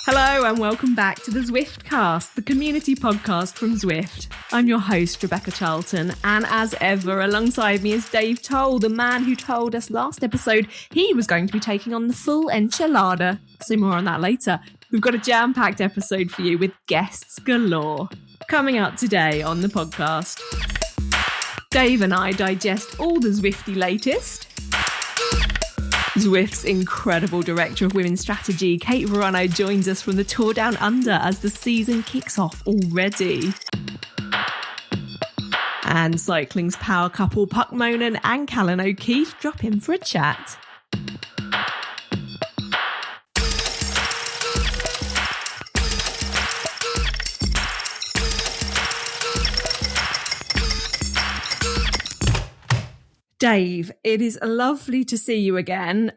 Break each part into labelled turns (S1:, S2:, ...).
S1: Hello and welcome back to the Zwiftcast, the community podcast from Zwift. I'm your host, Rebecca Charlton, and as ever, alongside me is Dave Towle, the man who told us last episode he was going to be taking on the full enchilada. So more on that later. We've got a jam-packed episode for you with guests galore. Coming up today on the podcast, Dave and I digest all the Zwifty latest. Zwift's incredible director of women's strategy, Kate Veronneau, joins us from the Tour Down Under as the season kicks off already. And cycling's power couple Moonen and Callan O'Keefe drop in for a chat. Dave, it is lovely to see you again.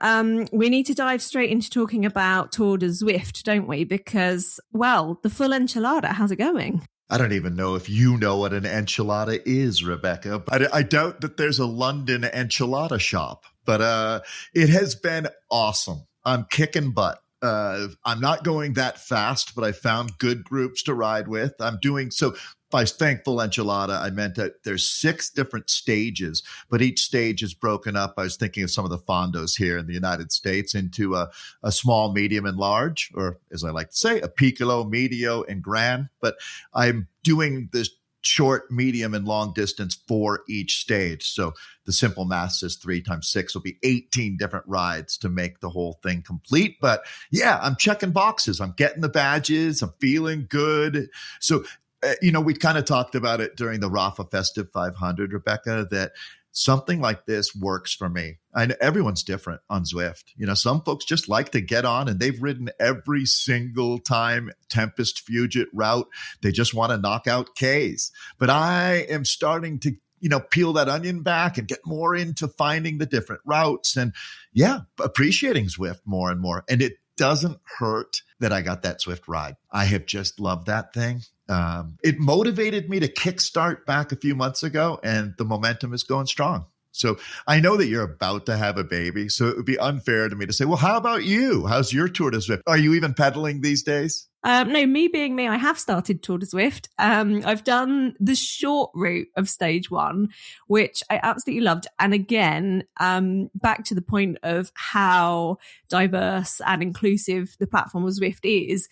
S1: We need to dive straight into talking about Tour de Zwift, don't we? Because, well, the full enchilada, how's it going?
S2: I don't even know if you know what an enchilada is, Rebecca. I doubt that there's a London enchilada shop, but it has been awesome. I'm kicking butt. I'm not going that fast, but I found good groups to ride with. I'm doing so. By thankful enchilada, I meant that there's 6 different stages, but each stage is broken up. I was thinking of some of the fondos here in the United States into a small, medium, and large, or as I like to say, a piccolo, medio, and grand. But I'm doing this short, medium, and long distance for each stage. So the simple math says 3 times 6 will be 18 different rides to make the whole thing complete. But yeah, I'm checking boxes. I'm getting the badges. I'm feeling good. So we kind of talked about it during the Rafa Festive 500, Rebecca, that something like this works for me. I know everyone's different on Zwift. Some folks just like to get on and they've ridden every single time Tempest Fugit route. They just want to knock out Ks. But I am starting to peel that onion back and get more into finding the different routes and appreciating Zwift more and more. And it doesn't hurt that I got that Zwift ride. I have just loved that thing. It motivated me to kickstart back a few months ago, and the momentum is going strong. So I know that you're about to have a baby, so it would be unfair to me to say, well, how about you? How's your Tour de Zwift? Are you even pedaling these days?
S1: No, me being me, I have started Tour de Zwift. I've done the short route of stage 1, which I absolutely loved. And again, back to the point of how diverse and inclusive the platform of Zwift is,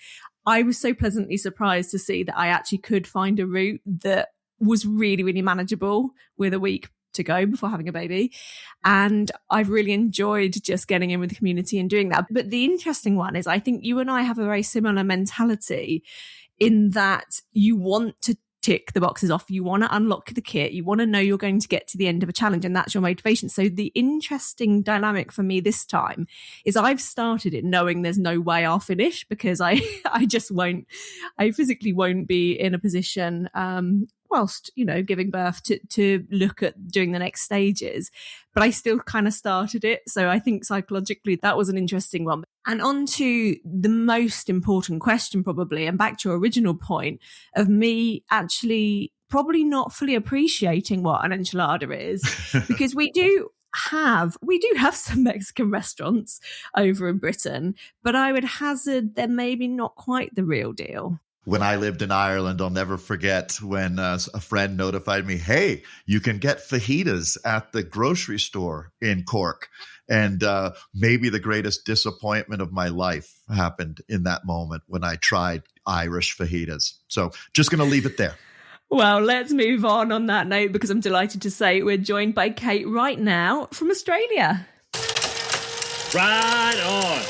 S1: I was so pleasantly surprised to see that I actually could find a route that was really, really manageable with a week to go before having a baby. And I've really enjoyed just getting in with the community and doing that. But the interesting one is I think you and I have a very similar mentality in that you want to tick the boxes off. You want to unlock the kit. You want to know you're going to get to the end of a challenge, and that's your motivation. So the interesting dynamic for me this time is I've started it knowing there's no way I'll finish because I physically won't be in a position whilst, giving birth to look at doing the next stages. But I still kind of started it. So I think psychologically that was an interesting one. And on to the most important question probably, and back to your original point of me actually probably not fully appreciating what an enchilada is, because we do have some Mexican restaurants over in Britain, but I would hazard they're maybe not quite the real deal.
S2: When I lived in Ireland, I'll never forget when a friend notified me, hey, you can get fajitas at the grocery store in Cork. And maybe the greatest disappointment of my life happened in that moment when I tried Irish fajitas. So just going to leave it there.
S1: Well, let's move on that note, because I'm delighted to say we're joined by Kate right now from Australia.
S3: Right on.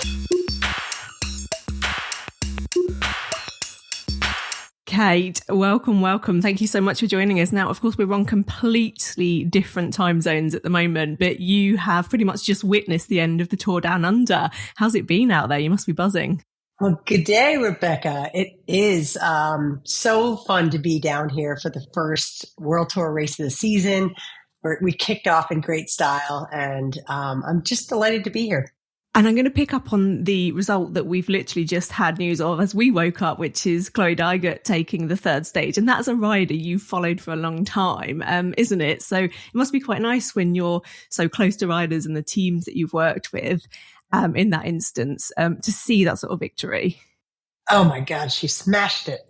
S1: Kate, welcome. Thank you so much for joining us. Now, of course, we're on completely different time zones at the moment, but you have pretty much just witnessed the end of the Tour Down Under. How's it been out there? You must be buzzing.
S4: Well, good day, Rebecca. It is so fun to be down here for the first World Tour race of the season. We kicked off in great style, and I'm just delighted to be here.
S1: And I'm going to pick up on the result that we've literally just had news of as we woke up, which is Chloe Dygert taking the 3rd stage. And that's a rider you've followed for a long time, isn't it? So it must be quite nice when you're so close to riders and the teams that you've worked with in that instance to see that sort of victory.
S4: Oh my God, she smashed it.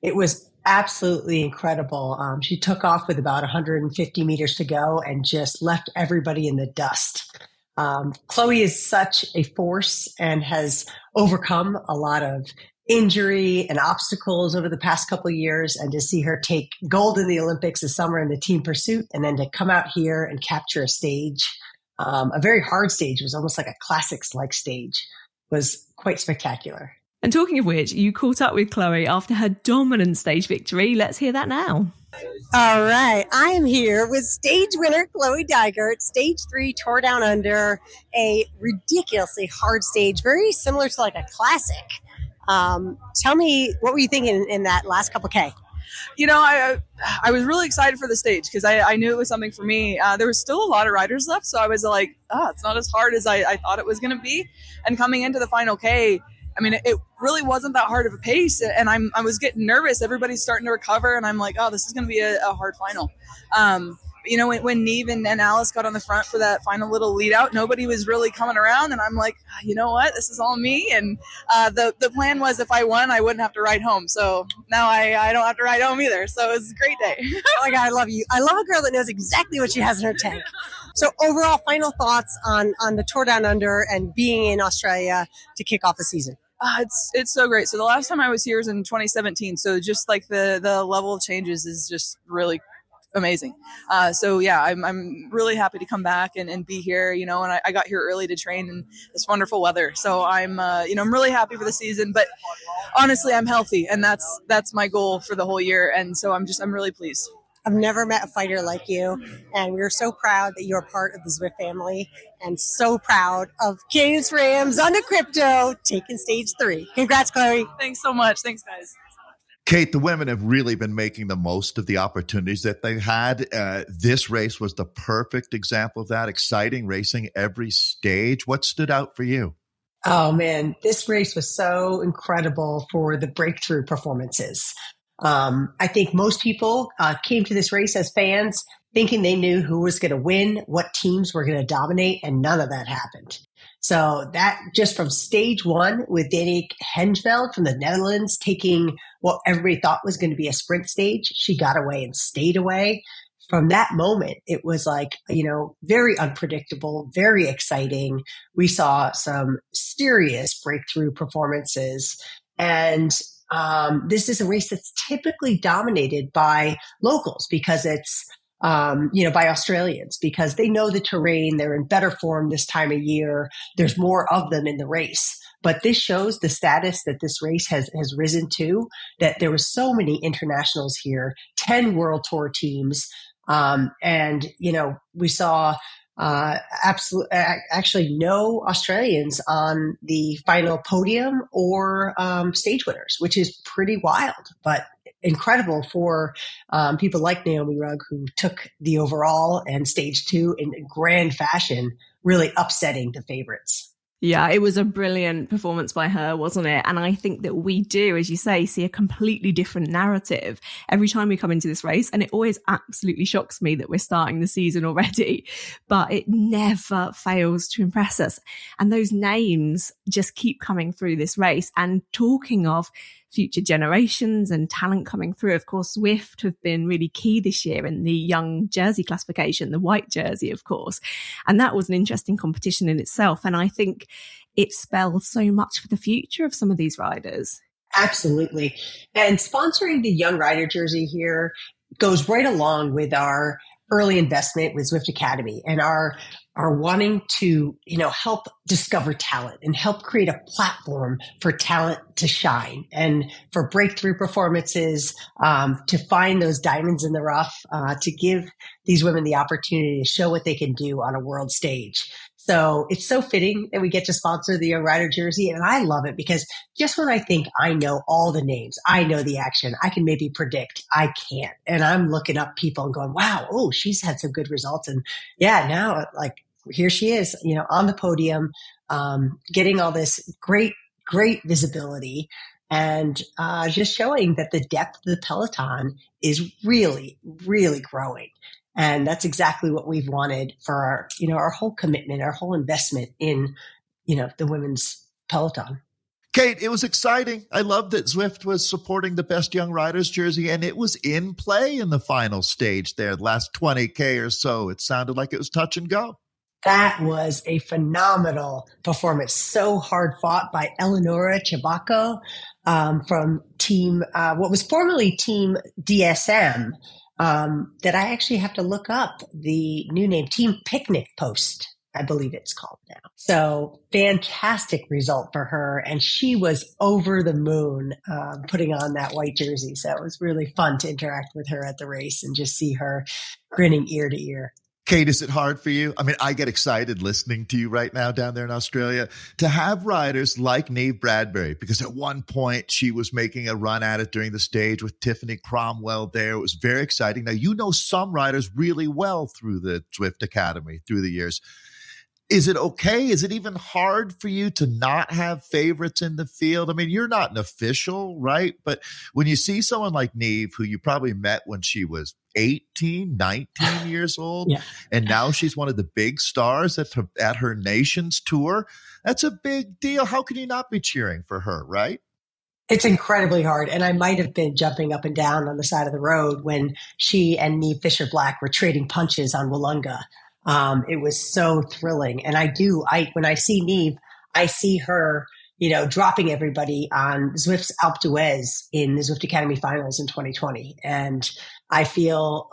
S4: It was absolutely incredible. She took off with about 150 meters to go and just left everybody in the dust. Chloe is such a force and has overcome a lot of injury and obstacles over the past couple of years. And to see her take gold in the Olympics this summer in the team pursuit, and then to come out here and capture a stage, a very hard stage, it was almost like a classics-like stage, was quite spectacular.
S1: And talking of which, you caught up with Chloe after her dominant stage victory. Let's hear that now.
S3: All right. I am here with stage winner Chloe Dygert, stage 3 Tour Down Under, a ridiculously hard stage, very similar to like a classic. Tell me, what were you thinking in that last couple K?
S5: You know, I was really excited for the stage because I knew it was something for me. There was still a lot of riders left, so I was like, it's not as hard as I thought it was going to be. And coming into the final K, I mean, it really wasn't that hard of a pace, and I was getting nervous. Everybody's starting to recover, and I'm like, this is going to be a hard final. You know, when Neve and Alice got on the front for that final little lead out, nobody was really coming around, and I'm like, you know what? This is all me. And the plan was if I won, I wouldn't have to ride home. So now I don't have to ride home either. So it was a great day.
S3: Oh my God, I love you. I love a girl that knows exactly what she has in her tank. So overall, final thoughts on the Tour Down Under and being in Australia to kick off the season?
S5: It's so great. So the last time I was here was in 2017. So just like the level of changes is just really amazing. So yeah, I'm really happy to come back and be here, you know, and I got here early to train in this wonderful weather. So I'm really happy for the season, but honestly, I'm healthy, and that's my goal for the whole year. And so I'm really pleased.
S3: I've never met a fighter like you, and we're so proud that you're part of the Zwift family, and so proud of Cadence Rams under Crypto taking stage 3. Congrats, Chloe.
S5: Thanks so much. Thanks, guys.
S2: Kate, the women have really been making the most of the opportunities that they've had. This race was the perfect example of that. Exciting racing every stage. What stood out for you?
S4: Oh man, this race was so incredible for the breakthrough performances. I think most people came to this race as fans thinking they knew who was going to win, what teams were going to dominate, and none of that happened. So that just from stage 1 with Danique Hengeveld from the Netherlands taking what everybody thought was going to be a sprint stage, she got away and stayed away. From that moment, it was like, you know, very unpredictable, very exciting. We saw some serious breakthrough performances, and this is a race that's typically dominated by locals because it's, by Australians, because they know the terrain. They're in better form this time of year. There's more of them in the race. But this shows the status that this race has risen to, that there were so many internationals here, 10 World Tour teams. And, you know, we saw actually no Australians on the final podium or stage winners, which is pretty wild, but incredible for people like Naomi Rugg, who took the overall and stage 2 in grand fashion, really upsetting the favorites.
S1: Yeah, it was a brilliant performance by her, wasn't it? And I think that we do, as you say, see a completely different narrative every time we come into this race. And it always absolutely shocks me that we're starting the season already, but it never fails to impress us. And those names just keep coming through this race. And talking of future generations and talent coming through, of course, Zwift have been really key this year in the young jersey classification, the white jersey, of course. And that was an interesting competition in itself. And I think it spells so much for the future of some of these riders.
S4: Absolutely. And sponsoring the young rider jersey here goes right along with our early investment with Zwift Academy and our wanting to, help discover talent and help create a platform for talent to shine and for breakthrough performances, to find those diamonds in the rough, to give these women the opportunity to show what they can do on a world stage. So it's so fitting that we get to sponsor the Young Rider jersey. And I love it because just when I think I know all the names, I know the action, I can maybe predict, I can't. And I'm looking up people and going, wow, oh, she's had some good results. And yeah, now like here she is, on the podium, getting all this great visibility and just showing that the depth of the peloton is really, really growing. And that's exactly what we've wanted for our whole commitment, our whole investment in, the women's peloton.
S2: Kate, it was exciting. I love that Zwift was supporting the Best Young Riders jersey, and it was in play in the final stage there, the last 20K or so. It sounded like it was touch and go.
S4: That was a phenomenal performance. So hard fought by Eleonora Chabaco from team, what was formerly Team DSM, that I actually have to look up the new name, Team Picnic Post, I believe it's called now. So fantastic result for her. And she was over the moon putting on that white jersey. So it was really fun to interact with her at the race and just see her grinning ear to ear.
S2: Kate, is it hard for you? I mean, I get excited listening to you right now down there in Australia to have riders like Neve Bradbury, because at one point she was making a run at it during the stage with Tiffany Cromwell there. It was very exciting. Now, you know some riders really well through the Zwift Academy through the years. Is it okay? Is it even hard for you to not have favorites in the field? I mean, you're not an official, right? But when you see someone like Neve, who you probably met when she was 18, 19 years old,
S4: Yeah.
S2: and now she's one of the big stars at her nation's tour, that's a big deal. How can you not be cheering for her, right?
S4: It's incredibly hard. And I might have been jumping up and down on the side of the road when she and Neve Fisher-Black were trading punches on Wollonga. It was so thrilling. And when I see Neve, I see her, dropping everybody on Zwift's Alpe d'Huez in the Zwift Academy finals in 2020. And I feel,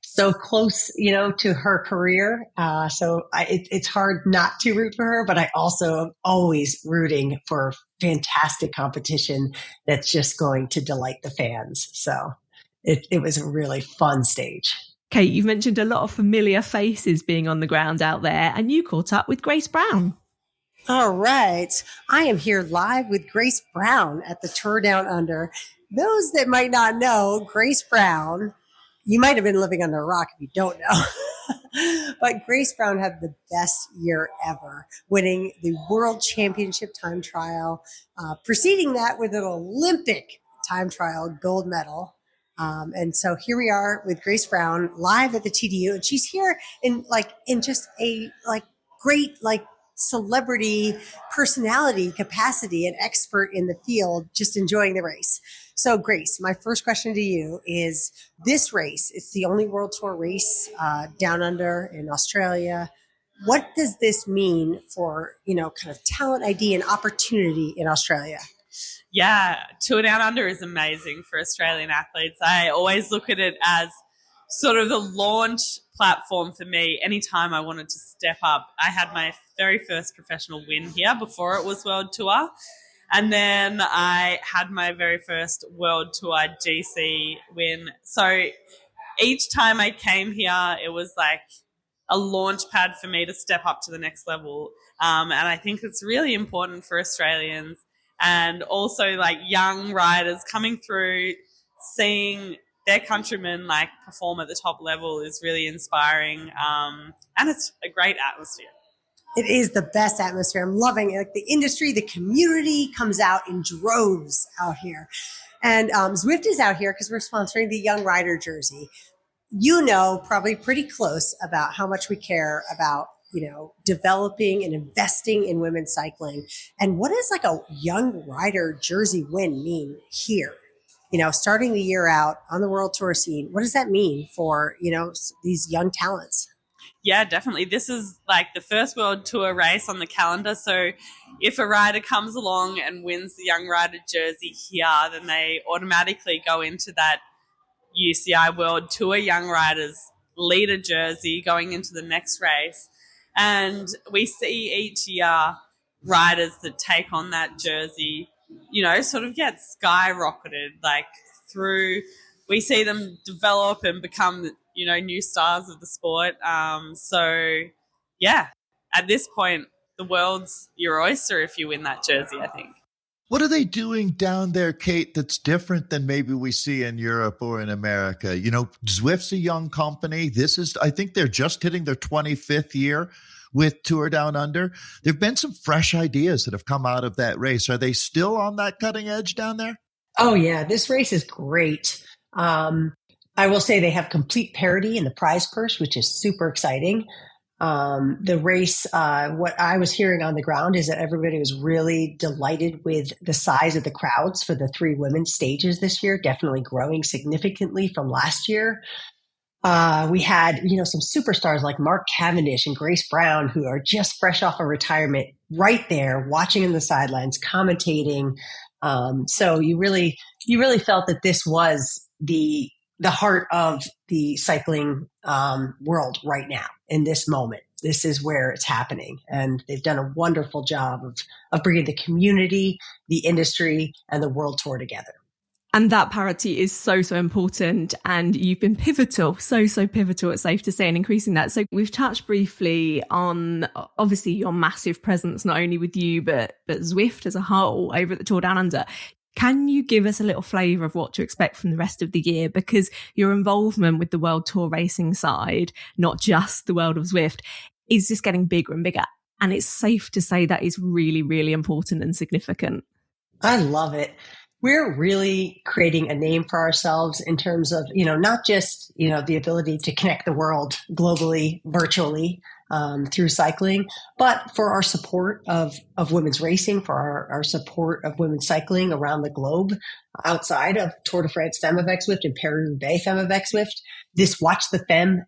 S4: so close, to her career. It's hard not to root for her, but I also am always rooting for fantastic competition that's just going to delight the fans. So it was a really fun stage.
S1: Kate, you've mentioned a lot of familiar faces being on the ground out there, and you caught up with Grace Brown.
S3: All right. I am here live with Grace Brown at the Tour Down Under. Those that might not know, Grace Brown, you might have been living under a rock if you don't know, but Grace Brown had the best year ever, winning the World Championship time trial, preceding that with an Olympic time trial gold medal. And so here we are with Grace Brown live at the TDU, and she's here in just a great celebrity personality capacity, an expert in the field, just enjoying the race. So Grace, my first question to you is this race, it's the only World Tour race down under in Australia. What does this mean for, kind of talent ID and opportunity in Australia?
S6: Yeah, Tour Down Under is amazing for Australian athletes. I always look at it as sort of the launch platform for me. Anytime I wanted to step up, I had my very first professional win here before it was World Tour. And then I had my very first World Tour GC win. So each time I came here, it was like a launch pad for me to step up to the next level. And I think it's really important for Australians and also young riders coming through, seeing their countrymen perform at the top level is really inspiring. And it's a great atmosphere.
S3: It is the best atmosphere. I'm loving it. The industry, the community comes out in droves out here. And Zwift is out here because we're sponsoring the Young Rider jersey. Probably pretty close about how much we care about, developing and investing in women's cycling. And what does a Young Rider jersey win mean here? Starting the year out on the World Tour scene, what does that mean for, these young talents?
S6: Yeah, definitely. This is the first World Tour race on the calendar. So if a rider comes along and wins the Young Rider jersey here, then they automatically go into that UCI World Tour Young Riders leader jersey going into the next race. And we see each year riders that take on that jersey, sort of get skyrocketed through. We see them develop and become, new stars of the sport. So, yeah, at this point, the world's your oyster if you win that jersey, I think.
S2: What are they doing down there, Kate, that's different than maybe we see in Europe or in America? Zwift's a young company. I think they're just hitting their 25th year with Tour Down Under. There have been some fresh ideas that have come out of that race. Are they still on that cutting edge down there?
S4: Oh, yeah. This race is great. I will say they have complete parity in the prize purse, which is super exciting. The race, what I was hearing on the ground is that everybody was really delighted with the size of the crowds for the 3 women's stages this year, definitely growing significantly from last year. We had, some superstars like Mark Cavendish and Grace Brown, who are just fresh off of retirement, right there watching in the sidelines, commentating. So you really felt that this was the heart of the cycling world right now in this moment. This is where it's happening. And they've done a wonderful job of bringing the community, the industry, and the World Tour together.
S1: And that parity is so, so important. And you've been pivotal, so pivotal, it's safe to say, in increasing that. So we've touched briefly on, obviously, your massive presence, not only with you, but Zwift as a whole over at the Tour Down Under. Can you give us a little flavour of what to expect from the rest of the year? Because your involvement with the World Tour racing side, not just the world of Zwift, is just getting bigger and bigger. And it's safe to say that is really, really important and significant.
S4: I love it. We're really creating a name for ourselves in terms of, not just, the ability to connect the world globally, virtually, through cycling, but for our support of women's racing, for our support of women's cycling around the globe, outside of Tour de France Femme avec Zwift and Paris-Roubaix Femme avec Zwift. This Watch the Femme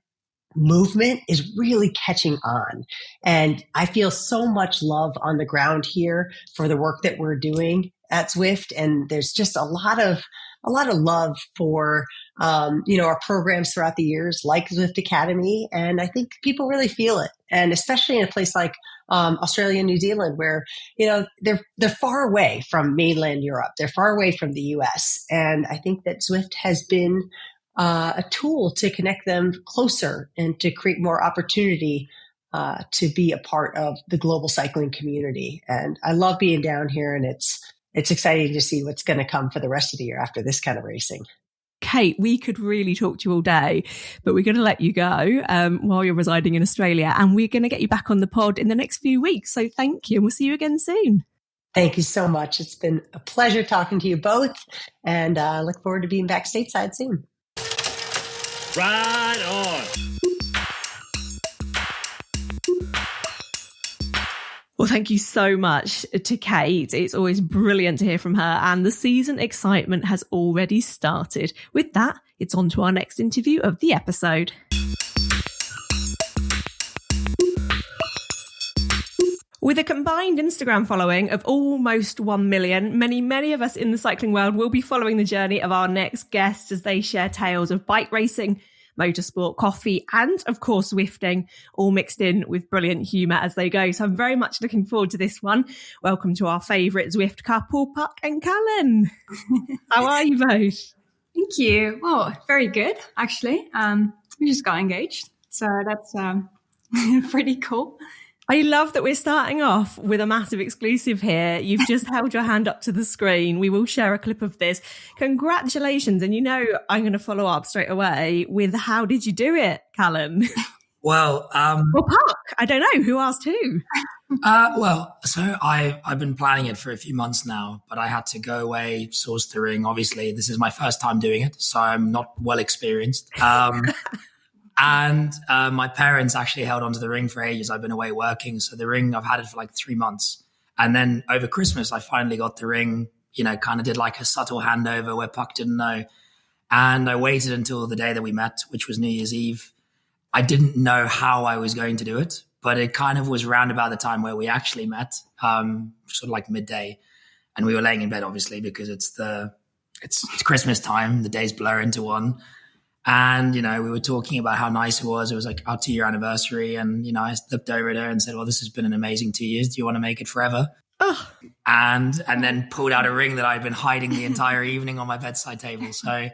S4: movement is really catching on. And I feel so much love on the ground here for the work that we're doing at Zwift. And there's just a lot of love for, our programs throughout the years, like Zwift Academy. And I think people really feel it. And especially in a place like Australia and New Zealand, where, they're far away from mainland Europe. They're far away from the US. And I think that Zwift has been a tool to connect them closer and to create more opportunity to be a part of the global cycling community. And I love being down here, and it's exciting to see what's going to come for the rest of the year after this kind of racing.
S1: Kate, we could really talk to you all day, but we're going to let you go while you're residing in Australia, and we're going to get you back on the pod in the next few weeks. So thank you, and we'll see you again soon.
S4: Thank you so much. It's been a pleasure talking to you both, and I look forward to being back stateside soon.
S7: Right on.
S1: Well, thank you so much to Kate. It's always brilliant to hear from her, and the season excitement has already started. With that, it's on to our next interview of the episode. With a combined Instagram following of almost 1 million, many of us in the cycling world will be following the journey of our next guests as they share tales of bike racing, motorsport, coffee, and of course Zwifting, all mixed in with brilliant humour as they go. So I'm very much looking forward to this one. Welcome to our favourite Zwift couple, Puck and Callan. How are you both?
S8: Thank you. Oh, very good, actually. We just got engaged, so that's pretty cool.
S1: I love that we're starting off with a massive exclusive here. You've just held your hand up to the screen. We will share a clip of this. Congratulations. And I'm going to follow up straight away with how did you do it, Callan?
S9: Well,
S1: Puck, I don't know. Who asked who?
S9: So I've been planning it for a few months now, but I had to go away, source the ring. Obviously, this is my first time doing it, so I'm not well experienced. And my parents actually held onto the ring for ages. I've been away working. So the ring, I've had it for like 3 months. And then over Christmas, I finally got the ring, kind of did like a subtle handover where Puck didn't know. And I waited until the day that we met, which was New Year's Eve. I didn't know how I was going to do it, but it kind of was round about the time where we actually met, sort of like midday. And we were laying in bed, obviously, because it's Christmas time. The days blur into one. And, we were talking about how nice it was. It was like our 2-year anniversary. And, I looked over there and said, well, this has been an amazing 2 years. Do you want to make it forever?
S1: Oh.
S9: And then pulled out a ring that I'd been hiding the entire evening on my bedside table. So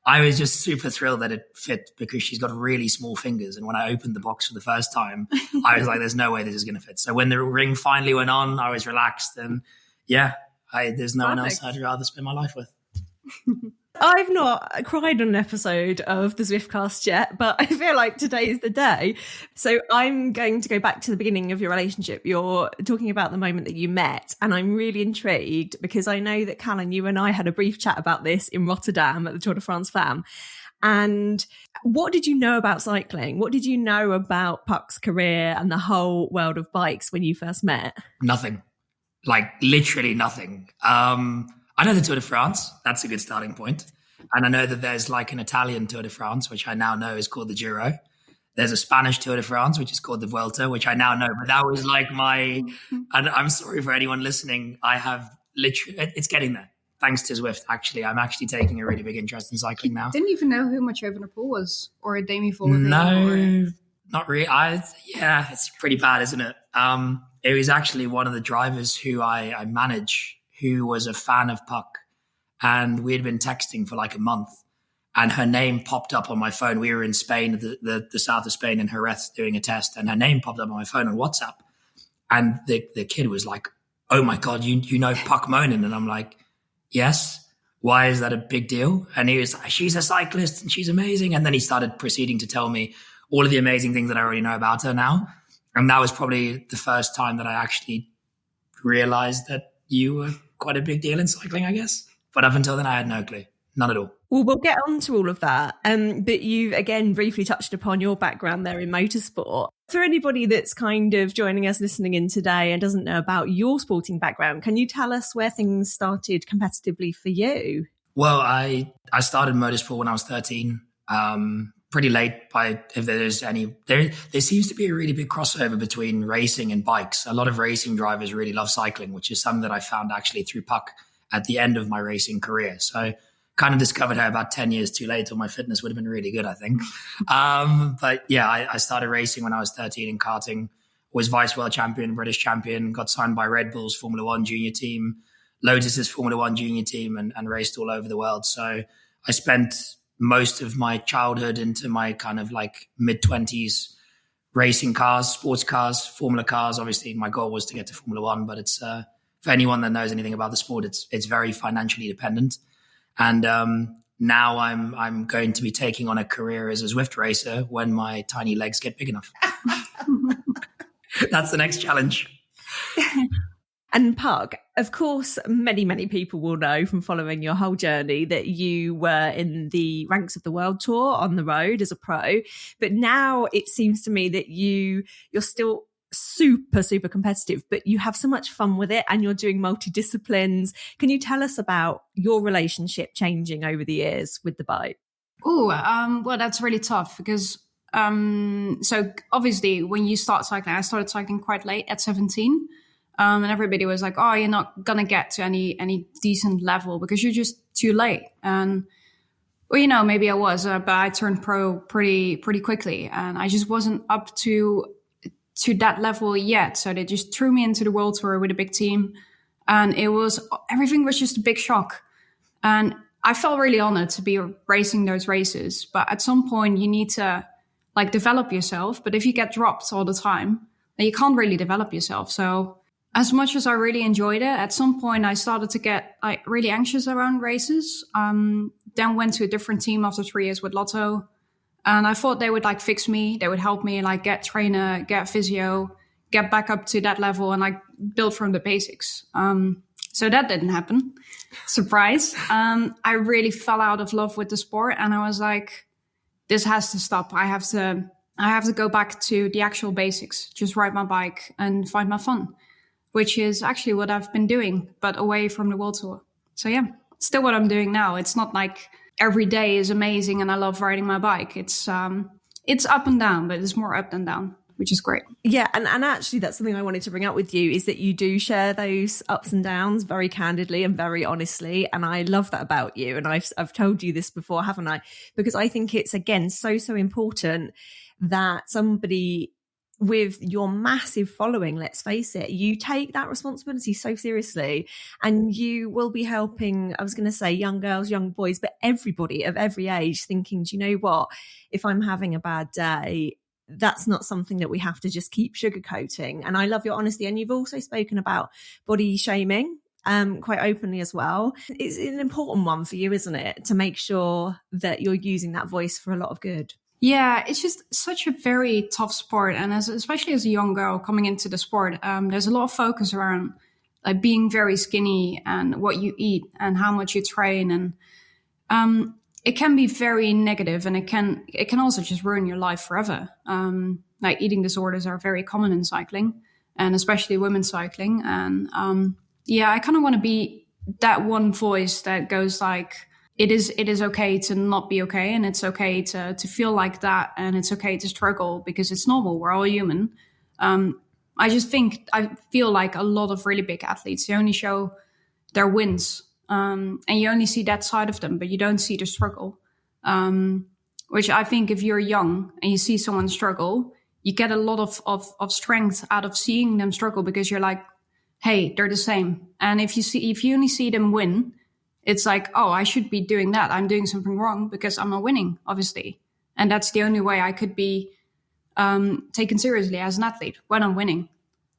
S9: I was just super thrilled that it fit because she's got really small fingers. And when I opened the box for the first time, I was like, there's no way this is going to fit. So when the ring finally went on, I was relaxed. And there's no one else I'd rather spend my life with.
S1: I've not cried on an episode of the Zwiftcast yet, but I feel like today is the day. So I'm going to go back to the beginning of your relationship. You're talking about the moment that you met, and I'm really intrigued because I know that, Callan, you and I had a brief chat about this in Rotterdam at the Tour de France Femme. And what did you know about cycling? What did you know about Puck's career and the whole world of bikes when you first met?
S9: Nothing. Like literally nothing. I know the Tour de France. That's a good starting point. And I know that there's like an Italian Tour de France, which I now know is called the Giro. There's a Spanish Tour de France, which is called the Vuelta, which I now know. But that was like and I'm sorry for anyone listening. I have literally, it's getting there. Thanks to Zwift, actually. I'm actually taking a really big interest in cycling now.
S8: Didn't even know who Mathieu van der Poel was, or Demi Vollering.
S9: No, not really. Yeah, it's pretty bad, isn't it? It was actually one of the drivers who I manage, who was a fan of Puck. And we had been texting for like a month. And her name popped up on my phone. We were in Spain, the south of Spain, in Jerez doing a test. And her name popped up on my phone on WhatsApp. And the kid was like, oh my God, you know Puck Moonen? And I'm like, yes. Why is that a big deal? And he was like, she's a cyclist and she's amazing. And then he started proceeding to tell me all of the amazing things that I already know about her now. And that was probably the first time that I actually realized that you were quite a big deal in cycling, I guess. But up until then, I had no clue. None at all.
S1: Well, we'll get on to all of that. But you've, again, briefly touched upon your background there in motorsport. For anybody that's kind of joining us listening in today and doesn't know about your sporting background, can you tell us where things started competitively for you?
S9: Well, I started motorsport when I was 13. Pretty late if there's any, there seems to be a really big crossover between racing and bikes. A lot of racing drivers really love cycling, which is something that I found actually through Puck at the end of my racing career. So kind of discovered her about 10 years too late, or my fitness would have been really good, I think. But yeah, I started racing when I was 13 in karting, was vice world champion, British champion, got signed by Red Bull's Formula One junior team, Lotus's Formula One junior team, and raced all over the world. So I spent most of my childhood into my kind of like mid-20s racing cars, sports cars, Formula cars. Obviously, my goal was to get to Formula One, but it's for anyone that knows anything about the sport, it's very financially dependent. And now I'm going to be taking on a career as a Zwift racer when my tiny legs get big enough. That's the next challenge.
S1: And Puck, of course, many, many people will know from following your whole journey that you were in the ranks of the World Tour on the road as a pro. But now it seems to me that you're still super, super competitive, but you have so much fun with it and you're doing multi-disciplines. Can you tell us about your relationship changing over the years with the bike?
S8: Oh, well, that's really tough because so obviously when you start cycling, I started cycling quite late at 17. And everybody was like, oh, you're not going to get to any decent level because you're just too late. And, well, you know, maybe I was, but I turned pro pretty quickly. And I just wasn't up to that level yet. So they just threw me into the World Tour with a big team. And everything was just a big shock. And I felt really honored to be racing those races. But at some point, you need to, like, develop yourself. But if you get dropped all the time, then you can't really develop yourself. So as much as I really enjoyed it, at some point I started to get really anxious around races. Then went to a different team after 3 years with Lotto. And I thought they would fix me. They would help me get trainer, get physio, get back up to that level and build from the basics. So that didn't happen. Surprise. I really fell out of love with the sport. And I was like, this has to stop. I have to go back to the actual basics. Just ride my bike and find my fun, which is actually what I've been doing, but away from the World Tour. So yeah, still what I'm doing now. It's not like every day is amazing and I love riding my bike. It's up and down, but it's more up than down, which is great.
S1: Yeah, and actually that's something I wanted to bring up with you is that you do share those ups and downs very candidly and very honestly. And I love that about you. And I've told you this before, haven't I? Because I think it's, again, so important that somebody with your massive following, let's face it, you take that responsibility so seriously and you will be helping, I was going to say young girls, young boys, but everybody of every age thinking, do you know what, if I'm having a bad day, that's not something that we have to just keep sugarcoating. And I love your honesty. And you've also spoken about body shaming quite openly as well. It's an important one for you, isn't it? To make sure that you're using that voice for a lot of good.
S8: Yeah, it's just such a very tough sport. And especially as a young girl coming into the sport, there's a lot of focus around being very skinny and what you eat and how much you train. And it can be very negative, and it can also just ruin your life forever. Like eating disorders are very common in cycling, and especially women's cycling. And I kind of want to be that one voice that goes like, it is okay to not be okay, and it's okay to feel like that, and it's okay to struggle because it's normal. We're all human. I feel like a lot of really big athletes, they only show their wins, and you only see that side of them, but you don't see the struggle. Which I think if you're young and you see someone struggle, you get a lot of strength out of seeing them struggle, because you're like, hey, they're the same. And if you only see them win, it's like, oh, I should be doing that. I'm doing something wrong because I'm not winning, obviously. And that's the only way I could be taken seriously as an athlete, when I'm winning,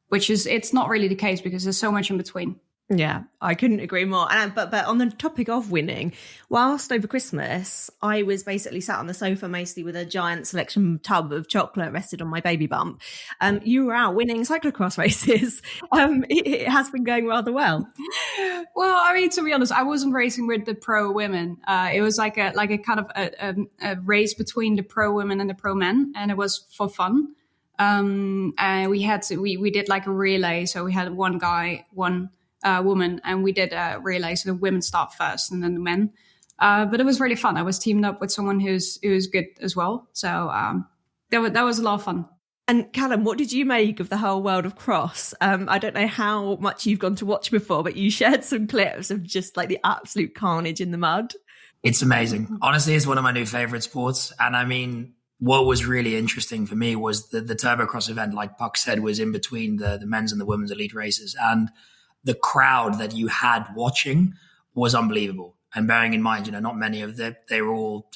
S8: which is, it's not really the case because there's so much in between.
S1: Yeah, I couldn't agree more. But on the topic of winning, whilst over Christmas, I was basically sat on the sofa mostly with a giant selection tub of chocolate rested on my baby bump. You were out winning cyclocross races. It has been going rather well.
S8: Well, I mean, to be honest, I wasn't racing with the pro women. It was like a kind of a race between the pro women and the pro men, and it was for fun. And we did like a relay, so we had one guy, one woman, and we did a relay, so the women start first and then the men. But it was really fun. I was teamed up with someone who's good as well, so that was a lot of fun.
S1: And Callan, what did you make of the whole world of cross? I don't know how much you've gone to watch before, but you shared some clips of just like the absolute carnage in the mud.
S9: It's amazing. Honestly, it's one of my new favorite sports. And I mean, what was really interesting for me was the Turbocross event, like Puck said, was in between the men's and the women's elite races. And the crowd that you had watching was unbelievable. And bearing in mind, not many of them, they were all,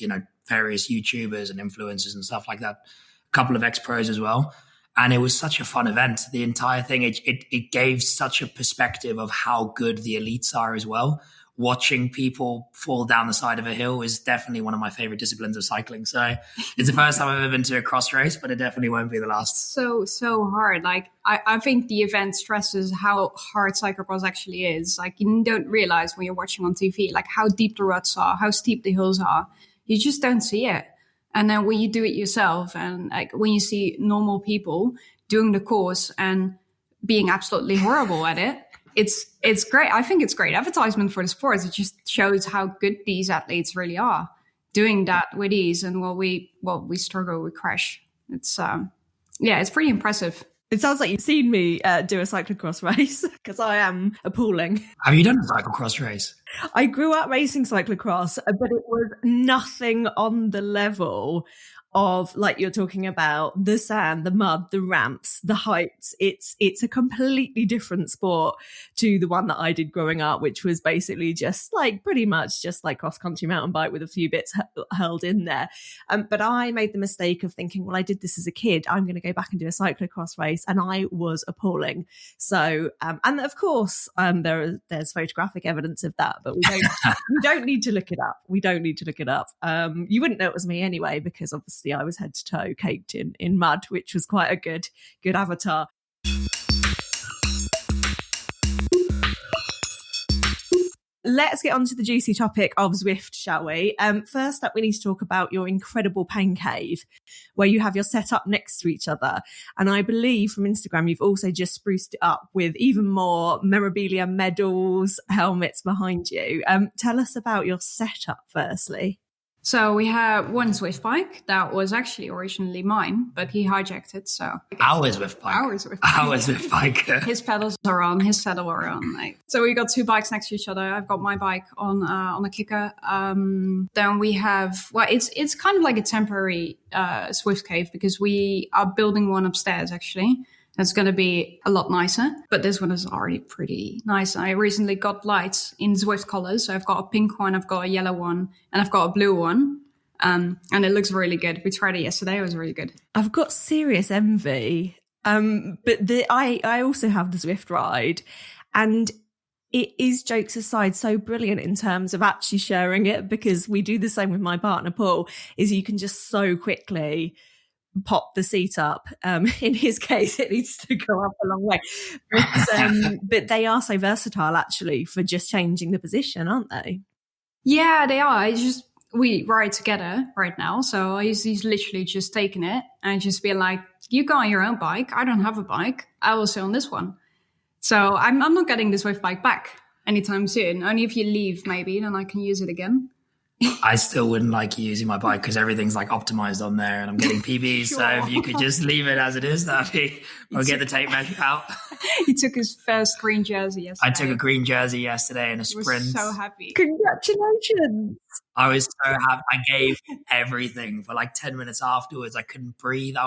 S9: various YouTubers and influencers and stuff like that. A couple of ex-pros as well. And it was such a fun event. The entire thing, it gave such a perspective of how good the elites are as well. Watching people fall down the side of a hill is definitely one of my favorite disciplines of cycling. So it's the first time I've ever been to a cross race, but it definitely won't be the last.
S8: So hard. Like, I think the event stresses how hard cyclocross actually is. Like, you don't realize when you're watching on TV, like how deep the ruts are, how steep the hills are. You just don't see it. And then when you do it yourself, and like when you see normal people doing the course and being absolutely horrible at it, it's great. I think it's great advertisement for the sport. It just shows how good these athletes really are doing that with ease. And while we struggle, we crash. It's it's pretty impressive.
S1: It sounds like you've seen me do a cyclocross race, because I am appalling.
S9: Have you done a cyclocross race?
S1: I grew up racing cyclocross, but it was nothing on the level of, like you're talking about, the sand, the mud, the ramps, the heights. It's a completely different sport to the one that I did growing up, which was basically just like pretty much just like cross-country mountain bike with a few bits held in there. But I made the mistake of thinking, well, I did this as a kid, I'm going to go back and do a cyclocross race, and I was appalling. So, and of course, there's photographic evidence of that, but we don't need to look it up. We don't need to look it up. You wouldn't know it was me anyway, because obviously I was head to toe caked in mud, which was quite a good avatar. Let's get on to the juicy topic of Zwift, shall we? First up, we need to talk about your incredible pain cave, where you have your setup next to each other. And I believe from Instagram, you've also just spruced it up with even more memorabilia, medals, helmets behind you. Tell us about your setup, firstly.
S8: So we have one Zwift bike that was actually originally mine, but he hijacked it. So
S9: our Zwift bike.
S8: His pedals are on, his saddle are on. So we got two bikes next to each other. I've got my bike on a kicker. Then we have, it's kind of like a temporary Zwift cave, because we are building one upstairs actually. It's going to be a lot nicer, but this one is already pretty nice. I recently got lights in Zwift colors. So I've got a pink one, I've got a yellow one, and I've got a blue one. And it looks really good. We tried it yesterday. It was really good.
S1: I've got serious envy. But I also have the Zwift ride, and it is, jokes aside, so brilliant in terms of actually sharing it, because we do the same with my partner, Paul, is you can just so quickly pop the seat up. In his case, it needs to go up a long way. But they are so versatile, actually, for just changing the position, aren't they?
S8: Yeah, they are. we ride together right now. So he's literally just taken it and just be like, you go on your own bike. I don't have a bike. I will sit on this one. So I'm not getting the Zwift bike back anytime soon. Only if you leave, maybe, then I can use it again.
S9: I still wouldn't like using my bike because everything's like optimized on there and I'm getting PBs.
S8: Sure.
S9: So if you could just leave it as it is, that'd be, I'll get the tape measure out.
S8: He took his first green jersey yesterday.
S9: I took a green jersey yesterday in a sprint.
S8: Was so happy.
S1: Congratulations.
S9: I was so happy. I gave everything for like 10 minutes afterwards. I couldn't breathe.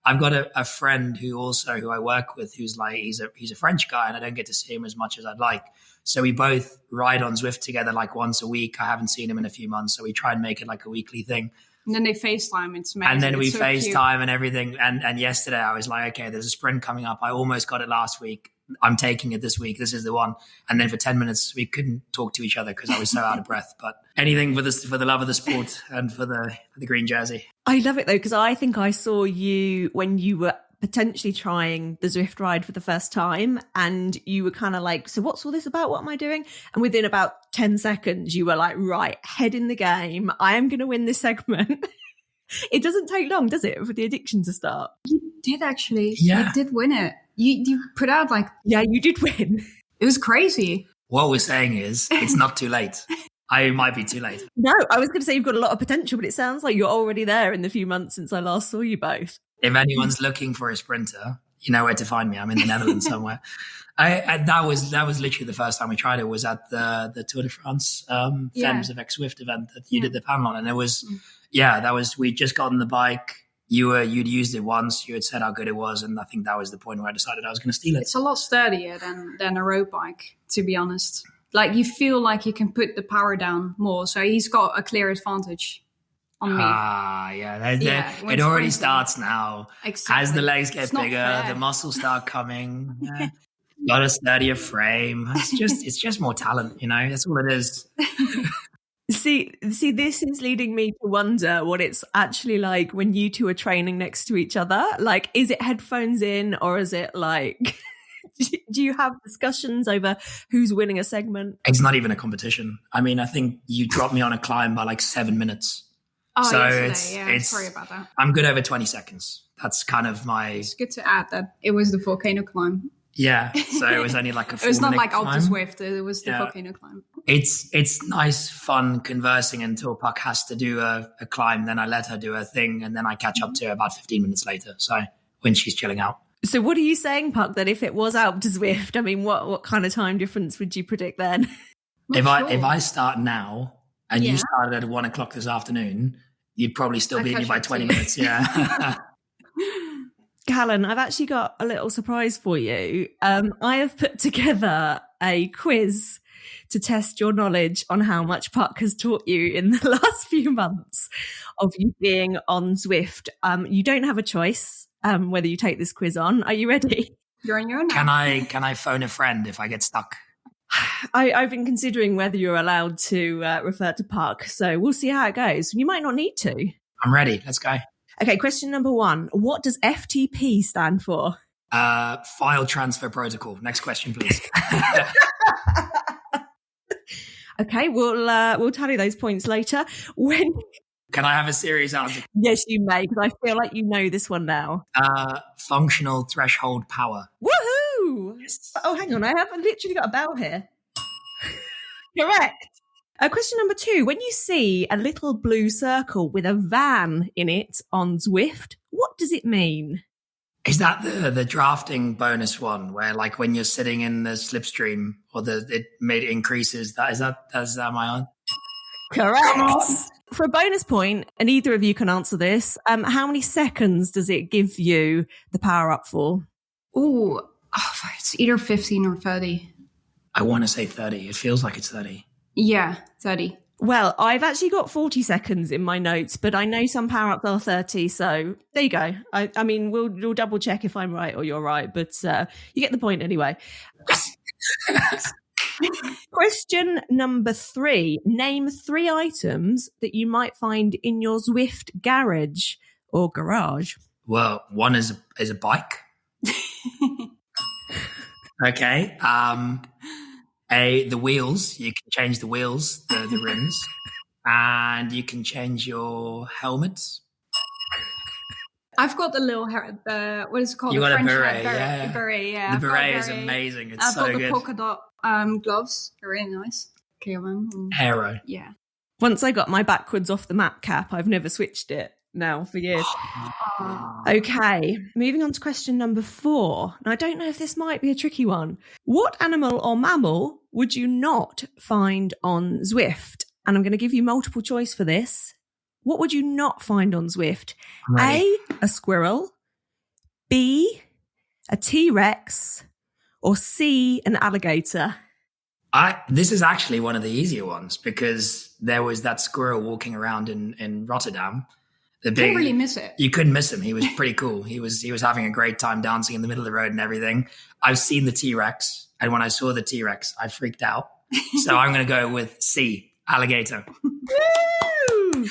S9: I've got a friend who I work with who's like, he's a French guy and I don't get to see him as much as I'd like. So we both ride on Zwift together like once a week. I haven't seen him in a few months. So we try and make it like a weekly thing.
S8: And then they FaceTime. It's amazing.
S9: And then we
S8: so
S9: FaceTime and everything. And yesterday I was like, okay, there's a sprint coming up. I almost got it last week. I'm taking it this week. This is the one. And then for 10 minutes, we couldn't talk to each other because I was so out of breath. But anything for the love of the sport and for the green jersey.
S1: I love it though, because I think I saw you when you were potentially trying the Zwift ride for the first time and you were kind of like, so what's all this about? What am I doing? And within about 10 seconds, you were like, right, head in the game. I am going to win this segment. It doesn't take long, does it, for the addiction to start?
S8: You did actually.
S9: Yeah.
S8: You did win it. You put out like...
S1: Yeah, you did win.
S8: It was crazy.
S9: What we're saying is it's not too late. I might be too late.
S1: No, I was going to say you've got a lot of potential, but it sounds like you're already there in the few months since I last saw you both.
S9: If anyone's looking for a sprinter, you know where to find me. I'm in the Netherlands somewhere. That was literally the first time we tried it was at the Tour de France Femmes of Zwift event that you did the panel on. And it was, we'd just gotten the bike. You'd used it once. You had said how good it was. And I think that was the point where I decided I was going to steal it.
S8: It's a lot sturdier than a road bike, to be honest. Like you feel like you can put the power down more. So he's got a clear advantage on me.
S9: It already starts now.
S8: Exactly.
S9: As the legs get bigger, the muscles start coming. Yeah. Got a sturdier frame. It's just more talent, you know. That's all it is.
S1: See, this is leading me to wonder what it's actually like when you two are training next to each other. Like, is it headphones in, or is it like? Do you have discussions over who's winning a segment?
S9: It's not even a competition. I mean, I think you dropped me on a climb by like 7 minutes.
S8: Oh,
S9: so
S8: yesterday, sorry about that.
S9: I'm good over 20 seconds. That's kind of my...
S8: It's good to add that it was the volcano climb.
S9: Yeah, so it was only like a 4
S8: It was not like
S9: climb.
S8: Alpe Zwift, it was the volcano climb.
S9: It's nice, fun conversing until Puck has to do a climb. Then I let her do her thing and then I catch up to her about 15 minutes later. So when she's chilling out.
S1: So what are you saying, Puck, that if it was Alpe Zwift, I mean, what kind of time difference would you predict then?
S9: If I start now and you started at 1 o'clock this afternoon, you'd probably still beat me by 20 minutes. Yeah.
S1: Callan, I've actually got a little surprise for you. I have put together a quiz to test your knowledge on how much Puck has taught you in the last few months of you being on Zwift. You don't have a choice whether you take this quiz on. Are you ready?
S8: You're on your own.
S9: Can I phone a friend if I get stuck?
S1: I've been considering whether you're allowed to refer to Puck, so we'll see how it goes. You might not need to.
S9: I'm ready. Let's go.
S1: Okay, question number 1. What does FTP stand for?
S9: File transfer protocol. Next question, please.
S1: Okay, we'll tally those points later.
S9: Can I have a serious answer?
S1: Yes, you may, because I feel like you know this one now.
S9: Functional threshold power.
S1: Woohoo! Yes. Oh, hang on, I have literally got a bell here. Correct. Question number 2. When you see a little blue circle with a van in it on Zwift, what does it mean?
S9: Is that the drafting bonus one where like when you're sitting in the slipstream or it increases? Is that my own?
S1: Correct. For a bonus point, and either of you can answer this, how many seconds does it give you the power up for?
S8: Oh, it's either 15 or 30.
S9: I want to say 30. It feels like it's 30.
S8: Yeah, 30.
S1: Well, I've actually got 40 seconds in my notes, but I know some power-ups are 30, so there you go. I mean, we'll double-check if I'm right or you're right, but you get the point anyway. Question number 3. Name 3 items that you might find in your Zwift garage or garage.
S9: Well, one is a bike. Okay. The wheels, you can change the wheels, the rims. and you can change your helmet.
S8: I've got the little what is it called?
S9: You
S8: the
S9: got
S8: French
S9: a beret,
S8: hat,
S9: yeah.
S8: beret, yeah.
S9: The
S8: I've got a
S9: beret is amazing. It's
S8: I've
S9: so
S8: got the
S9: good.
S8: polka dot gloves. They're really nice. Callan.
S9: Aero.
S8: Yeah.
S1: Once I got my backwards off the map cap, I've never switched it now for years. Okay, moving on to question number 4. Now, I don't know if this might be a tricky one. What animal or mammal would you not find on Zwift? And I'm going to give you multiple choice for this. What would you not find on Zwift?
S9: Right.
S1: A squirrel, B, a T-Rex, or C, an alligator?
S9: This is actually one of the easier ones because there was that squirrel walking around in Rotterdam.
S8: Couldn't really miss it.
S9: You couldn't miss him. He was pretty cool. He was having a great time dancing in the middle of the road and everything. I've seen the T-Rex, and when I saw the T-Rex, I freaked out. So I'm going to go with C, alligator.
S1: Woo!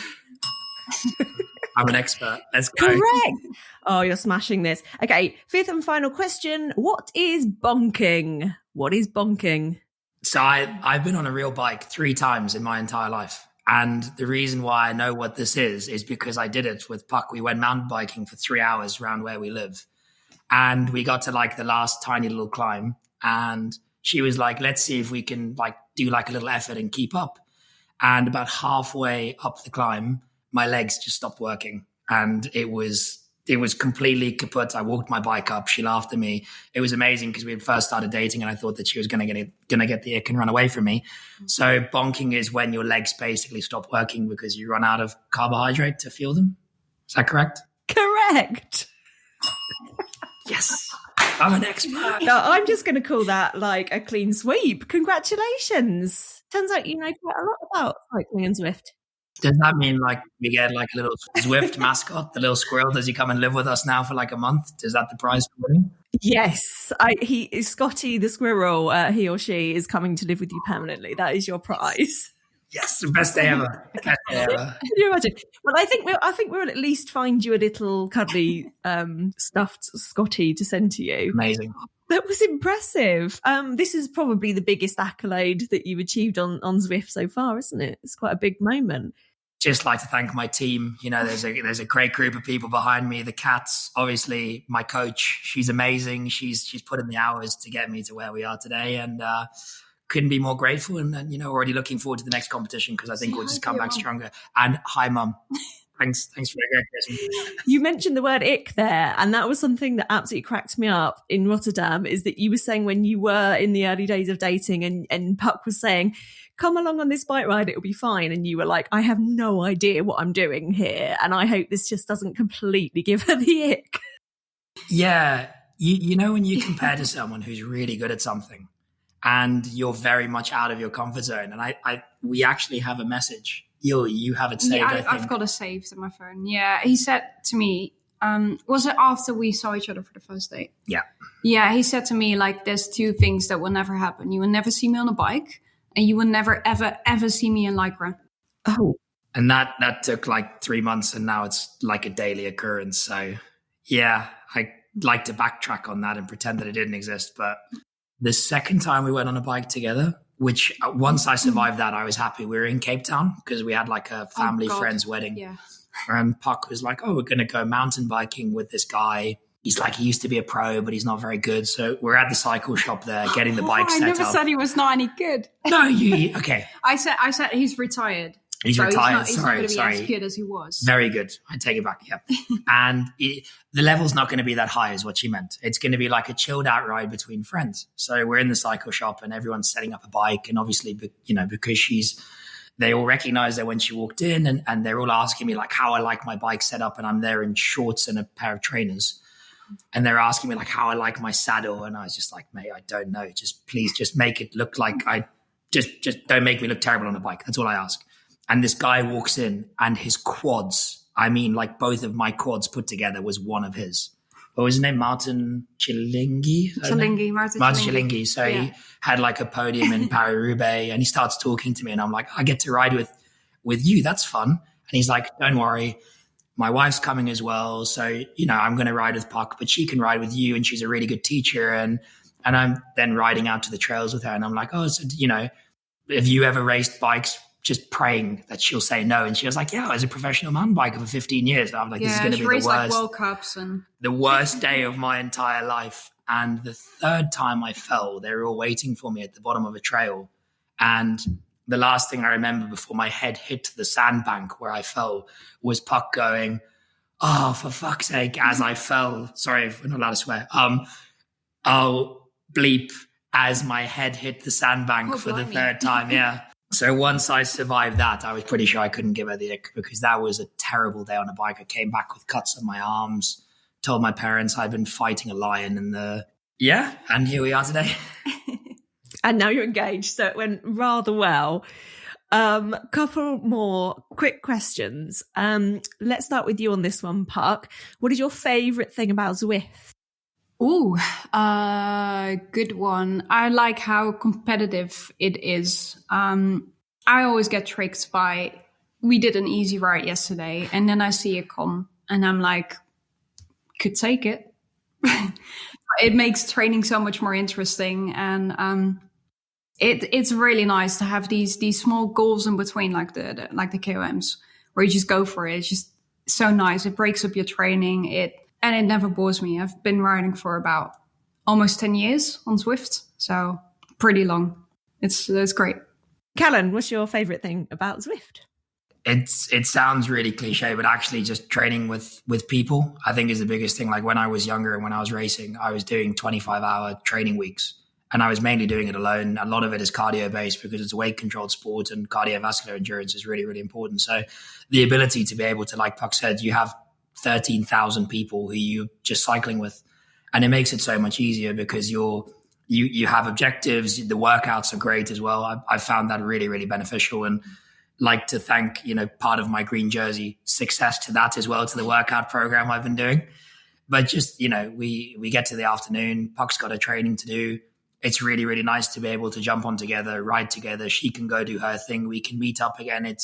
S9: I'm an expert. Let's go.
S1: Correct. Oh, you're smashing this. Okay, 5th and final question. What is bonking? What is bonking?
S9: So I've been on a real bike 3 times in my entire life. And the reason why I know what this is because I did it with Puck. We went mountain biking for 3 hours around where we live. And we got to like the last tiny little climb. And she was like, let's see if we can like do like a little effort and keep up. And about halfway up the climb, my legs just stopped working. And it was completely kaput. I walked my bike up. She laughed at me. It was amazing because we had first started dating and I thought that she was going to get the ick and run away from me. So bonking is when your legs basically stop working because you run out of carbohydrate to fuel them. Is that correct?
S1: Correct.
S9: Yes. I'm an expert.
S1: No, I'm just going to call that like a clean sweep. Congratulations. Turns out you know quite a lot about cycling and Zwift.
S9: Does that mean like we get like a little Zwift mascot, the little squirrel? Does he come and live with us now for like a month? Is that the prize for winning?
S1: Yes, he is Scotty the squirrel. He or she is coming to live with you permanently. That is your prize.
S9: Yes, the best day ever. Best day ever.
S1: Can you imagine? Well, I think we'll at least find you a little cuddly stuffed Scotty to send to you.
S9: Amazing.
S1: That was impressive. This is probably the biggest accolade that you've achieved on Zwift so far, isn't it? It's quite a big moment.
S9: Just like to thank my team. You know, there's a great group of people behind me. The Cats, obviously, my coach. She's amazing. She's put in the hours to get me to where we are today, and couldn't be more grateful. And you know, already looking forward to the next competition because I think we'll just come back stronger. And hi, Mum. Thanks for a great Christmas.
S1: You mentioned the word ick there, and that was something that absolutely cracked me up in Rotterdam, is that you were saying when you were in the early days of dating and Puck was saying, come along on this bike ride, it'll be fine. And you were like, I have no idea what I'm doing here. And I hope this just doesn't completely give her the ick.
S9: Yeah. You know, when you compare to someone who's really good at something and you're very much out of your comfort zone. And we actually have a message. You have it saved,
S8: yeah,
S9: I think.
S8: I've got it saved in my phone. Yeah, he said to me, was it after we saw each other for the first date?
S9: Yeah.
S8: Yeah, he said to me, like, there's 2 things that will never happen. You will never see me on a bike, and you will never, ever, ever see me in Lycra.
S1: Oh.
S9: And that took like 3 months, and now it's like a daily occurrence. So, yeah, I like to backtrack on that and pretend that it didn't exist. But the second time we went on a bike together, which once I survived that, I was happy. We were in Cape Town because we had like a family friend's wedding.
S8: Yeah.
S9: And Puck was like, oh, we're going to go mountain biking with this guy. He's like, he used to be a pro, but he's not very good. So we're at the cycle shop there getting the bike set up.
S8: I never said he was not any good.
S9: No, okay.
S8: I said he's retired.
S9: He's retired.
S8: He's not going to be as good as he was.
S9: Very good. I take it back. Yeah. And the level's not going to be that high is what she meant. It's going to be like a chilled out ride between friends. So we're in the cycle shop and everyone's setting up a bike. And obviously, you know, because they all recognize her when she walked in and they're all asking me like how I like my bike set up. And I'm there in shorts and a pair of trainers. And they're asking me like how I like my saddle. And I was just like, mate, I don't know. Please make it look like just don't make me look terrible on a bike. That's all I ask. And this guy walks in and his quads, I mean, like both of my quads put together was one of his. What was his name? Martin Chilingi?
S8: Martin
S9: Chilingi. So yeah. He had like a podium in Paris-Roubaix and he starts talking to me and I'm like, I get to ride with you. That's fun. And he's like, don't worry. My wife's coming as well. So, you know, I'm going to ride with Puck, but she can ride with you and she's a really good teacher. And I'm then riding out to the trails with her. And I'm like, oh, so, you know, have you ever raced bikes just praying that she'll say no. And she was like, yeah, I was a professional mountain biker for 15 years. And I'm like, this is going to be the worst,
S8: like World Cups and
S9: the worst day of my entire life. And the third time I fell, they were all waiting for me at the bottom of a trail. And the last thing I remember before my head hit the sandbank where I fell was Puck going, oh, for fuck's sake, as I fell. Sorry, if we're not allowed to swear. Oh, bleep, as my head hit the sandbank for the third time. Yeah. So once I survived that, I was pretty sure I couldn't give her the ick, because that was a terrible day on a bike. I came back with cuts on my arms, told my parents I'd been fighting a lion and here we are today.
S1: And now you're engaged, so it went rather well. Couple more quick questions. Let's start with you on this one, Puck. What is your favourite thing about Zwift?
S8: Ooh, good one. I like how competitive it is. I always get tricked by, we did an easy ride yesterday, and then I see it come, and I'm like, could take it. It makes training so much more interesting, and it's really nice to have these small goals in between, like the KOMs, where you just go for it. It's just so nice. It breaks up your training. And it never bores me. I've been riding for about almost 10 years on Zwift, so pretty long. It's great.
S1: Callan, what's your favourite thing about Zwift?
S9: It sounds really cliche, but actually just training with people, I think, is the biggest thing. Like when I was younger and when I was racing, I was doing 25-hour training weeks, and I was mainly doing it alone. A lot of it is cardio-based because it's a weight-controlled sport, and cardiovascular endurance is really, really important. So the ability to be able to, like Puck said, you have 13,000 people who you're just cycling with, and it makes it so much easier because you have objectives. The workouts are great as well. I found that really, really beneficial, and like to thank, part of my green jersey success to that as well, to the workout program I've been doing. But just, we get to the afternoon, Puck's got a training to do. It's really, really nice to be able to jump on together, ride together. She can go do her thing. We can meet up again. It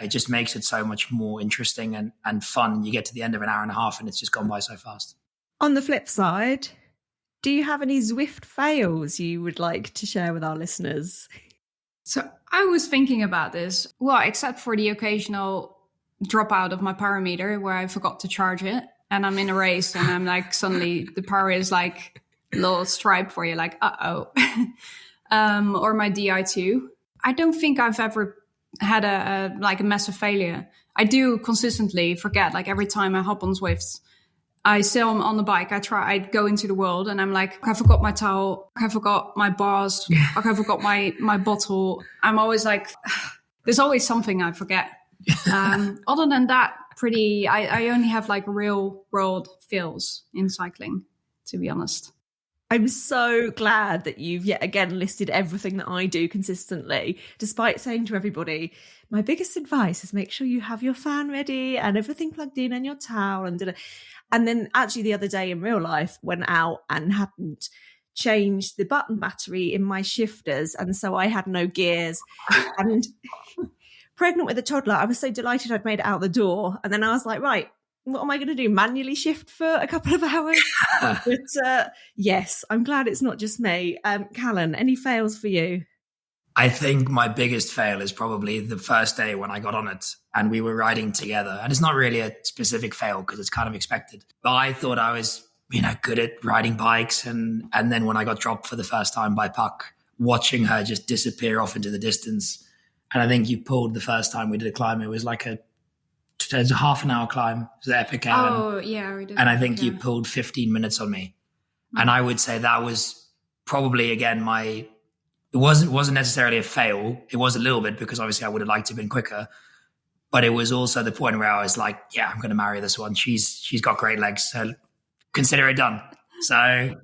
S9: just makes it so much more interesting and fun. You get to the end of an hour and a half and it's just gone by so fast.
S1: On the flip side, do you have any Zwift fails you would like to share with our listeners?
S8: So I was thinking about this. Well, except for the occasional dropout of my power meter where I forgot to charge it, and I'm in a race and I'm like, suddenly the power is like a little stripe for you, like, uh-oh. Or my Di2. I don't think I've ever had a massive failure. I do consistently forget, like every time I hop on Zwift, I sit on the bike, I go into the world and I'm like, I forgot my towel, I forgot my bars, I forgot my bottle. I'm always like, there's always something I forget. Other than that, I only have like real world fails in cycling, to be honest.
S1: I'm so glad that you've yet again listed everything that I do consistently, despite saying to everybody, my biggest advice is make sure you have your fan ready and everything plugged in and your towel and then actually the other day in real life went out and hadn't changed the button battery in my shifters, and so I had no gears. And pregnant with a toddler, I was so delighted I'd made it out the door, and then I was like, right, what am I going to do? Manually shift for a couple of hours? But yes, I'm glad it's not just me. Callan, any fails for you?
S9: I think my biggest fail is probably the first day when I got on it and we were riding together. And it's not really a specific fail because it's kind of expected. But I thought I was, good at riding bikes. And then when I got dropped for the first time by Puck, watching her just disappear off into the distance. And I think you pulled the first time we did a climb. It was like a half an hour climb. It was epic.
S8: Oh, yeah, we did.
S9: And I think you pulled 15 minutes on me. Mm-hmm. And I would say that was probably, again, it wasn't necessarily a fail. It was a little bit because obviously I would have liked to have been quicker. But it was also the point where I was like, yeah, I'm going to marry this one. She's got great legs. So consider it done. So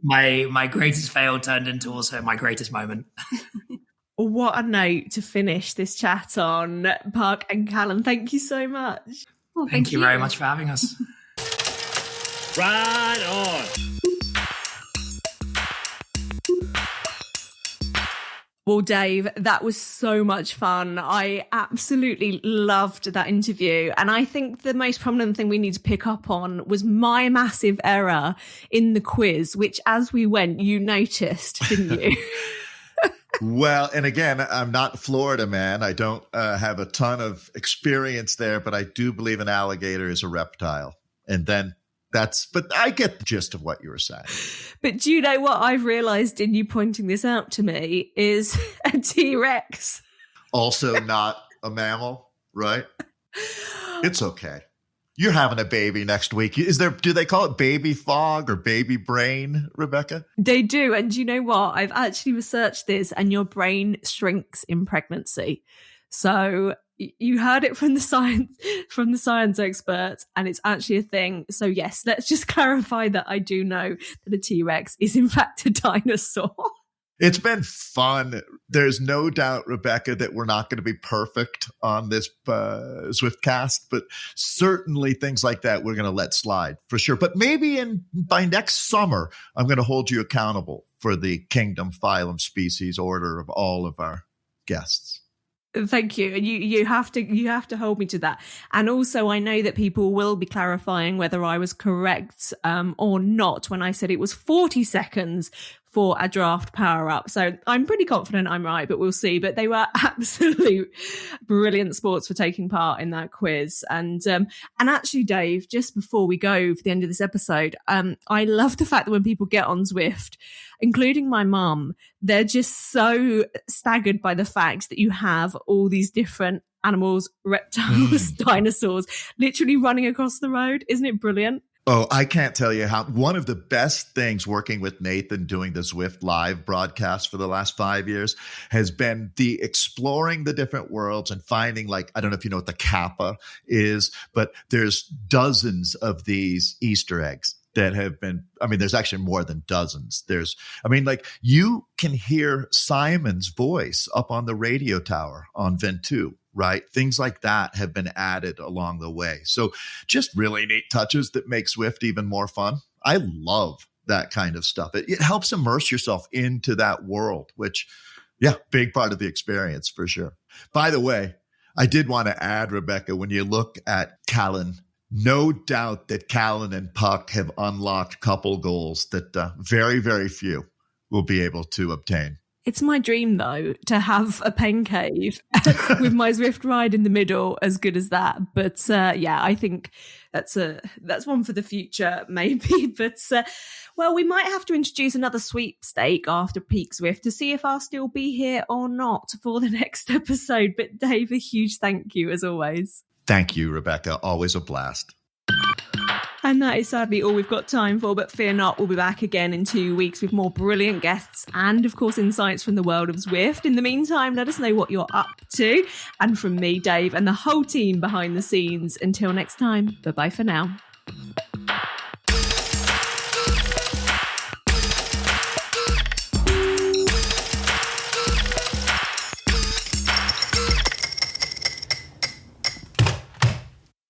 S9: my greatest fail turned into also my greatest moment.
S1: What a note to finish this chat on, Puck and Callan. Thank you so much.
S8: Well,
S9: thank you very much for having us.
S7: Ride on.
S1: Well, Dave, that was so much fun. I absolutely loved that interview. And I think the most prominent thing we need to pick up on was my massive error in the quiz, which as we went, you noticed, didn't you?
S2: Well, and again, I'm not a Florida man. I don't have a ton of experience there, but I do believe an alligator is a reptile. And then but I get the gist of what you were saying.
S1: But do you know what I've realized in you pointing this out to me is a T-Rex.
S2: Also not a mammal, right? It's okay. You're having a baby next week. Do they call it baby fog or baby brain, Rebecca?
S1: They do. And do you know what? I've actually researched this, and your brain shrinks in pregnancy. So you heard it from the science experts, and it's actually a thing. So yes, let's just clarify that I do know that a T-Rex is in fact a dinosaur.
S2: It's been fun. There's no doubt, Rebecca, that we're not going to be perfect on this Zwiftcast, but certainly things like that we're going to let slide for sure. But maybe by next summer, I'm going to hold you accountable for the kingdom, phylum, species, order of all of our guests.
S1: Thank you. And you have to hold me to that. And also, I know that people will be clarifying whether I was correct or not when I said it was 40 seconds for a draft power up. So I'm pretty confident I'm right, but we'll see. But they were absolute brilliant sports for taking part in that quiz. And actually, Dave, just before we go for the end of this episode, I love the fact that when people get on Zwift, including my mum, they're just so staggered by the fact that you have all these different animals, reptiles, dinosaurs, literally running across the road. Isn't it brilliant?
S2: Oh, I can't tell you how. One of the best things working with Nathan doing the Zwift live broadcast for the last 5 years has been the exploring the different worlds and finding, like, I don't know if you know what the kappa is, but there's dozens of these Easter eggs that have been, there's actually more than dozens. You can hear Simon's voice up on the radio tower on Ventoux. Right? Things like that have been added along the way. So just really neat touches that make Zwift even more fun. I love that kind of stuff. It helps immerse yourself into that world, which, big part of the experience for sure. By the way, I did want to add, Rebecca, when you look at Callan, no doubt that Callan and Puck have unlocked couple goals that very, very few will be able to obtain.
S1: It's my dream, though, to have a pen cave with my Zwift ride in the middle as good as that. But I think that's one for the future, maybe. But, we might have to introduce another sweepstake after Peak Zwift to see if I'll still be here or not for the next episode. But Dave, a huge thank you, as always.
S2: Thank you, Rebecca. Always a blast.
S1: And that is sadly all we've got time for, but fear not, we'll be back again in 2 weeks with more brilliant guests and, of course, insights from the world of Zwift. In the meantime, let us know what you're up to. And from me, Dave, and the whole team behind the scenes, until next time, bye-bye for now.